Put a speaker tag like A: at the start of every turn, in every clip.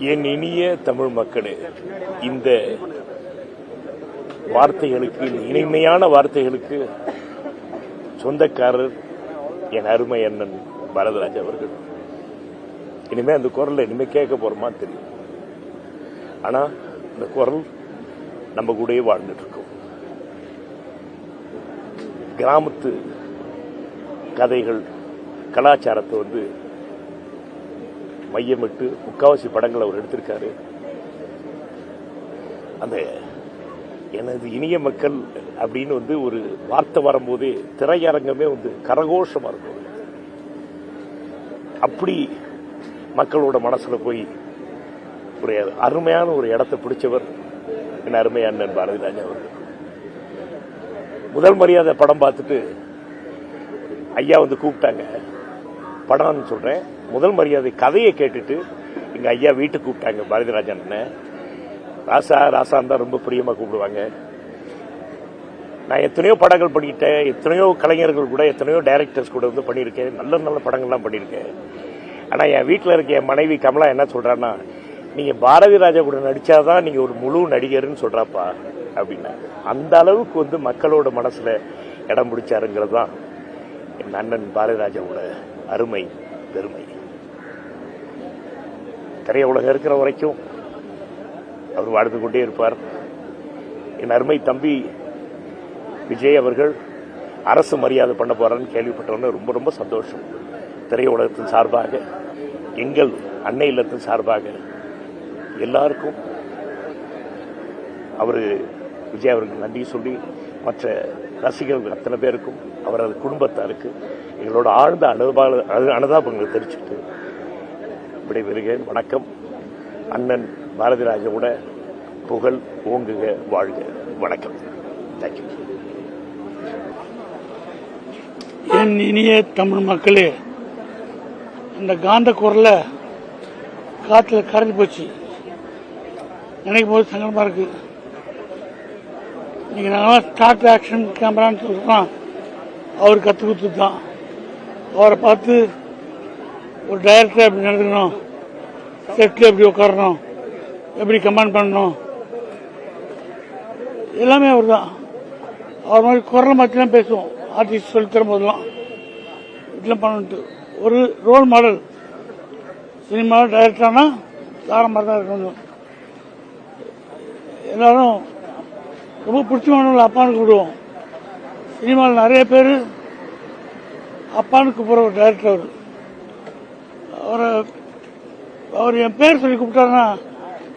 A: என் இனிய தமிழ் மக்களே, இந்த வார்த்தைகளுக்கு, இனிமையான வார்த்தைகளுக்கு சொந்தக்காரர் என் அருமை அண்ணன் பாரதிராஜா அவர்கள். இனிமே அந்த குரல் இனிமே கேட்க போறோமா தெரியும். ஆனா இந்த குரல் நம்ம கூடயே வாழ்ந்துட்டு இருக்கோம். கிராமத்து கதைகள், கலாச்சாரத்தை மையமிட்டு முக்காவாசி படங்கள் அவர் எடுத்திருக்காரு. அந்த எனது இனிய மக்கள் அப்படின்னு ஒரு வார்த்தை வரும்போதே திரையரங்கமே கரகோஷமா இருக்கும். அப்படி மக்களோட மனசுல போய் ஒரு அருமையான ஒரு இடத்தை பிடிச்சவர் என் அருமை அண்ணன் பாரதிராஜா அவர்கள். முதல் மரியாதை படம் பார்த்துட்டு ஐயா கூப்பிட்டாங்க. படம்னு சொல்றேன், முதல் மரியாதை கதையை கேட்டுட்டு எங்க ஐயா வீட்டுக்கு கூப்பிட்டாங்க. பாரதிராஜா அண்ணன் ராசா தான் ரொம்ப பிரியமா கூப்பிடுவாங்க. நான் எத்தனையோ படங்கள் பண்ணிட்டேன், எத்தனையோ கலைஞர்கள் கூட, எத்தனையோ டைரக்டர்ஸ் கூட பண்ணியிருக்கேன், நல்ல நல்ல படங்கள்லாம் பண்ணியிருக்கேன். ஆனா என் வீட்டில் இருக்க என் மனைவி கமலா என்ன சொல்றான்னா, நீங்க பாரதிராஜா கூட நடிச்சாதான் நீங்க ஒரு முழு நடிகர்னு சொல்றாப்பா அப்படின்னா. அந்த அளவுக்கு மக்களோட மனசுல இடம் பிடிச்சாருங்கிறது தான் என் அண்ணன் பாரதிராஜாவோட அருமை பெருமை. திரையுலகம் இருக்கிற வரைக்கும் அவர் வாழ்ந்து கொண்டே இருப்பார். என் அருமை தம்பி விஜய் அவர்கள் அரசு மரியாதை பண்ண போறான்னு கேள்விப்பட்டவன ரொம்ப ரொம்ப சந்தோஷம். திரையுலகத்தின் சார்பாக, எங்கள் அன்னை இல்லத்தின் சார்பாக எல்லாருக்கும் அவரு விஜய் அவருக்கு நன்றி சொல்லி, மற்ற ரசிகர்கள் அத்தனை பேருக்கும், அவரது குடும்பத்தாருக்கு எங்களோட ஆழ்ந்த அனுதாபங்களை தெரிவிச்சுட்டு விடைபெறுகிறேன். வணக்கம். அண்ணன் பாரதிராஜாவோட புகழ் ஓங்குக, வாழ்க. வணக்கம். தேங்க்யூ.
B: என் இனிய தமிழ் மக்களே, இந்த காந்த குரல காத்துல கரைஞ்சு போச்சு. நினைக்கும் போது சங்கடமா இருக்கு. இன்னைக்கு நாங்களாம் ஸ்டார்ட் ஆக்ஷன் கேமரான்னு சொல்றோம், அவர் கற்றுக் கொடுத்து தான். அவரை பார்த்து ஒரு டைரக்டர் எப்படி நடந்துக்கணும், செட்டில் எப்படி உட்காரணும், எப்படி கமாண்ட் பண்ணணும், எல்லாமே அவர் தான். அவர் மாதிரி குரலை மாற்றிலாம் பேசுவோம். ஆர்டிஸ்ட் சொல்லி தரும் போதெல்லாம் இதெல்லாம் பண்ணிட்டு ஒரு ரோல் மாடல். சினிமாவில் டைரக்டரானா தார மாதிரி தான் இருக்கணும். எல்லாரும் ரொம்ப பிடிச்சமானவங்களை அப்பான்னு கூப்பிடுவோம். சினிமாவில் நிறைய பேர் அப்பான்னு கூப்பிட்ற ஒரு டைரக்டர் அவர். அவர் என் பேர் சொல்லி கூப்பிட்டாருன்னா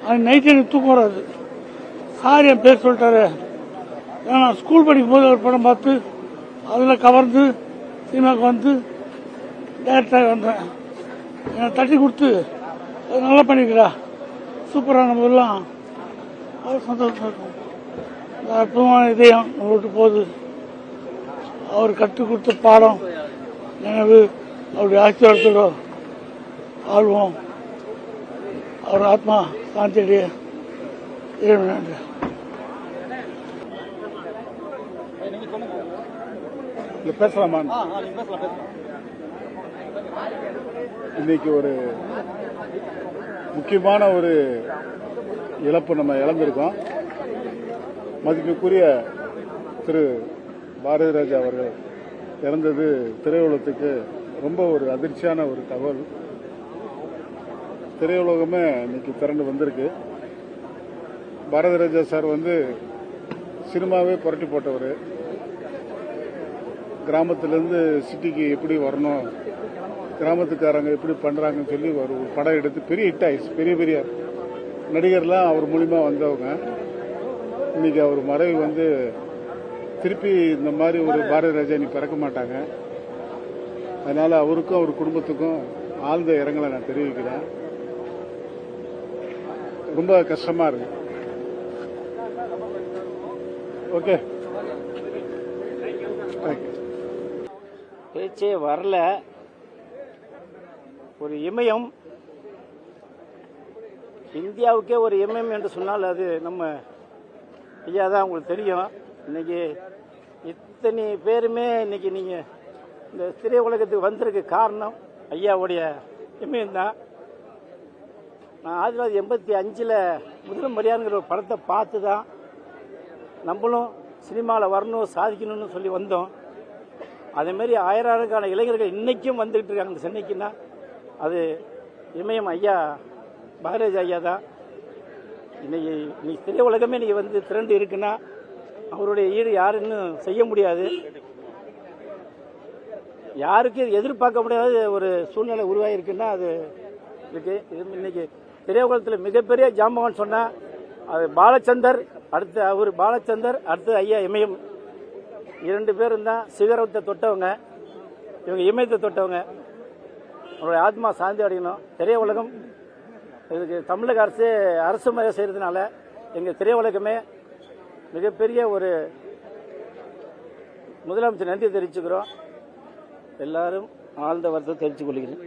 B: அது நைட்டு எனக்கு தூக்கம் வராது. சார் என் பேர் சொல்லிட்டாரு. ஏன்னா நான் ஸ்கூல் படிக்கும் போது ஒரு படம் பார்த்து அதில் கவர்ந்து சினிமாவுக்கு டைரக்டராக வந்தேன். என்னை தட்டி கொடுத்து அது நல்லா பண்ணிக்கிறா, சூப்பரான போதெல்லாம் அது சந்தோஷம் இருக்கும். இந்த அற்புதமான இதயம் நம்ம விட்டு போகுது. அவர் கற்றுக் கொடுத்த பாடம் நினைவு, அவருடைய ஆசீர்வாதத்தோட ஆழ்வோம். அவர் ஆத்மா சாந்தியடைய இறைவன்.
C: பேசலாமா? இன்னைக்கு ஒரு முக்கியமான ஒரு இழப்பு நம்ம இழந்திருக்கோம். மதிப்புக்குரிய திரு பாரதிராஜா அவர்கள் இறந்தது திரையுலகத்துக்கு ரொம்ப ஒரு அதிர்ச்சியான ஒரு தகவல். திரையுலகமே இன்னைக்கு திரண்டு வந்திருக்கு. பாரதிராஜா சார் சினிமாவே புரட்டி போட்டவர். கிராமத்திலேருந்து சிட்டிக்கு எப்படி வரணும், கிராமத்துக்காரங்க எப்படி பண்றாங்கன்னு சொல்லி ஒரு படம் எடுத்து பெரிய ஹிட் ஆயிடுச்சு. பெரிய பெரிய நடிகர்லாம் அவர் மூலியமா வந்தவங்க. இன்னைக்கு அவர் மறைவு திருப்பி இந்த மாதிரி ஒரு பாரதிராஜா இன்னைக்கு பிறக்க மாட்டாங்க. அதனால அவருக்கும் அவர் குடும்பத்துக்கும் ஆழ்ந்த இரங்கலை நான் தெரிவிக்கிறேன். ரொம்ப கஷ்டமா இருக்கு. ஓகே,
D: பேச்சே வரல. ஒரு இமயம், இந்தியாவுக்கே ஒரு இமயம் என்று சொன்னால் அது நம்ம ஐயா தான். உங்களுக்கு தெரியும், இன்னைக்கு இத்தனை பேருமே இன்னைக்கு நீங்க இந்த திரை உலகத்துக்கு வந்திருக்க காரணம் ஐயாவுடைய இமயம் தான். நான் 1985 முதல் மரியாதைங்கிற ஒரு படத்தை பார்த்து தான் நம்மளும் சினிமாவில் வரணும் சாதிக்கணும்னு சொல்லி வந்தோம். அதேமாரி ஆயிரக்கணக்கான இளைஞர்கள் இன்றைக்கும் வந்துகிட்டு இருக்காங்க இந்த சென்னைக்குன்னா அது இமயம் ஐயா பாரதி ஐயா தான். இன்னைக்கு திரையுலகமே இன்னைக்கு வந்து திரண்டு இருக்குன்னா அவருடைய ஈடு யாருன்னு செய்ய முடியாது. யாருக்கு எதிர்பார்க்க முடியாத ஒரு சூழ்நிலை உருவாகிருக்குன்னா அது இருக்கு. இன்னைக்கு திரையுலகத்தில் மிகப்பெரிய ஜாம்பவான் சொன்னா அது பாலச்சந்தர், அடுத்து அவர் பாலச்சந்தர், அடுத்து ஐயா இமயம். 2 பேரும் தான் சிகரத்தை தொட்டவங்க. இவங்க இமயத்தை தொட்டவங்க. அவருடைய ஆத்மா சாந்தி அடையணும். திரையுலகம் இதுக்கு தமிழக அரசு முறை செய்யறதுனால எங்கள் திரையுலகமே மிகப்பெரிய ஒரு முதலமைச்சர் நன்றி தெரிவிச்சுக்கிறோம். எல்லாரும் ஆழ்ந்த வருத்தத்தை தெரிவித்துக் கொள்கிறேன்.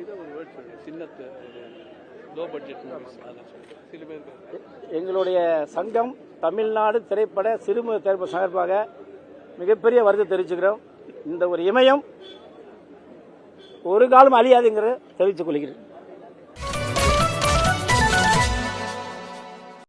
D: எங்களுடைய சங்கம் தமிழ்நாடு திரைப்பட சிறுமுக திரைப்பட சார்பாக மிகப்பெரிய வருத்தத்தை தெரிவிச்சுக்கிறோம். இந்த ஒரு இமயம் ஒரு காலம் அழியாதுங்கிற தெரிவித்துக் கொள்கிறேன்.